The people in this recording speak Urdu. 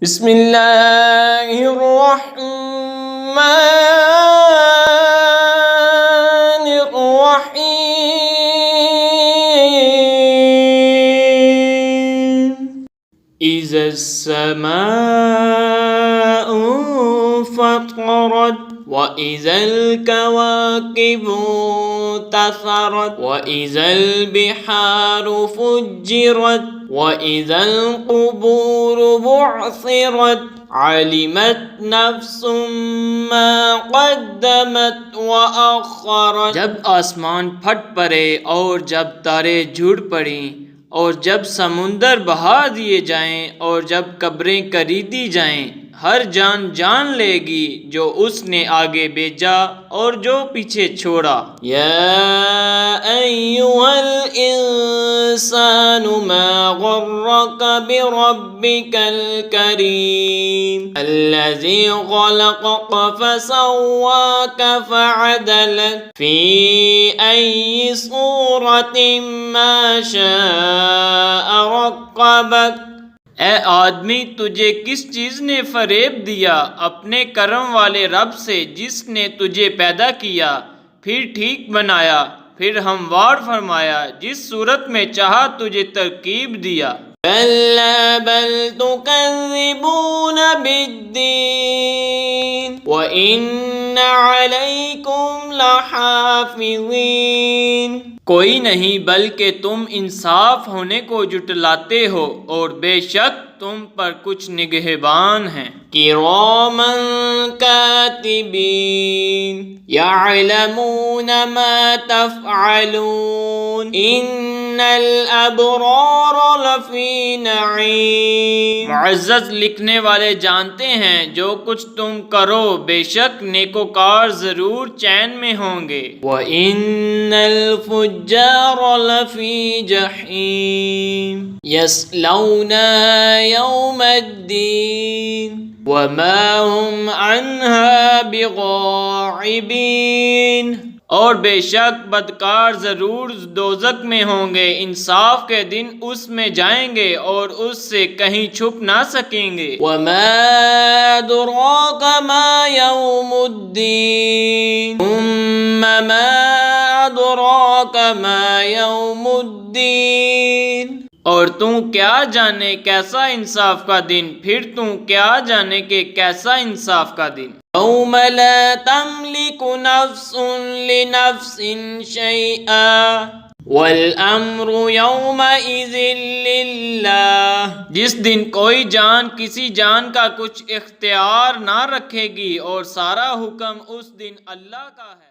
بسم اللہ الرحمن الرحیم اذا السماء فطرت وَإِذَا الْكَوَاكِبُ انتَثَرَتْ وَإِذَا الْبِحَارُ فُجِّرَتْ وَإِذَا الْقُبُورُ بُعْثِرَتْ عَلِمَتْ نَفْسٌ مَّا قَدَّمَتْ وَأَخَّرَتْ جب آسمان پھٹ پڑے اور جب تارے جھڑ پڑیں اور جب سمندر بہا دیے جائیں اور جب قبریں کریدی جائیں، ہر جان جان لے گی جو اس نے آگے بھیجا اور جو پیچھے چھوڑا۔ یا ایھا الانسان ما غرک بربک الکریم الذی خلقک فسواک فعدلک فی ای صورت ما شاء رکبک۔ اے آدمی، تجھے کس چیز نے فریب دیا اپنے کرم والے رب سے جس نے تجھے پیدا کیا، پھر ٹھیک بنایا، پھر ہموار فرمایا، جس صورت میں چاہا تجھے ترکیب دیا۔ کَلَّا بَلْ تُكَذِّبُونَ بِالدِّینِ وَإِنَّ عَلَيْكُمْ لَحَافِظِينَ۔ کوئی نہیں بلکہ تم انصاف ہونے کو جھٹلاتے ہو، اور بے شک تم پر کچھ نگہبان ہیں۔ کِرَامًا کاتبین یعلمون ما تفعلون ان الابرار لفی نعیم۔ معزز لکھنے والے جانتے ہیں جو کچھ تم کرو، بے شک نیکوکار ضرور چین میں ہوں گے۔ وَإِنَّ الْفُجَّارَ لَفِي جَحِيمٍ يَصْلَوْنَهَا يَوْمَ الدِّينِ وَمَا هُمْ عَنْهَا بِغَائِبِينَ۔ اور بے شک بدکار ضرور دوزخ میں ہوں گے، انصاف کے دن اس میں جائیں گے اور اس سے کہیں چھپ نہ سکیں گے۔ وَمَا أَدْرَاكَ مَا يَوْمُ الدِّينِ ثُمَّ مَا أَدْرَاكَ مَا يَوْمُ الدِّينِ۔ اور تم کیا جانے کیسا انصاف کا دن، پھر تم کیا جانے کہ کیسا انصاف کا دن۔ یوم لا تملک نفس لنفس شیئا والامر یومئذ للہ۔ جس دن کوئی جان کسی جان کا کچھ اختیار نہ رکھے گی اور سارا حکم اس دن اللہ کا ہے۔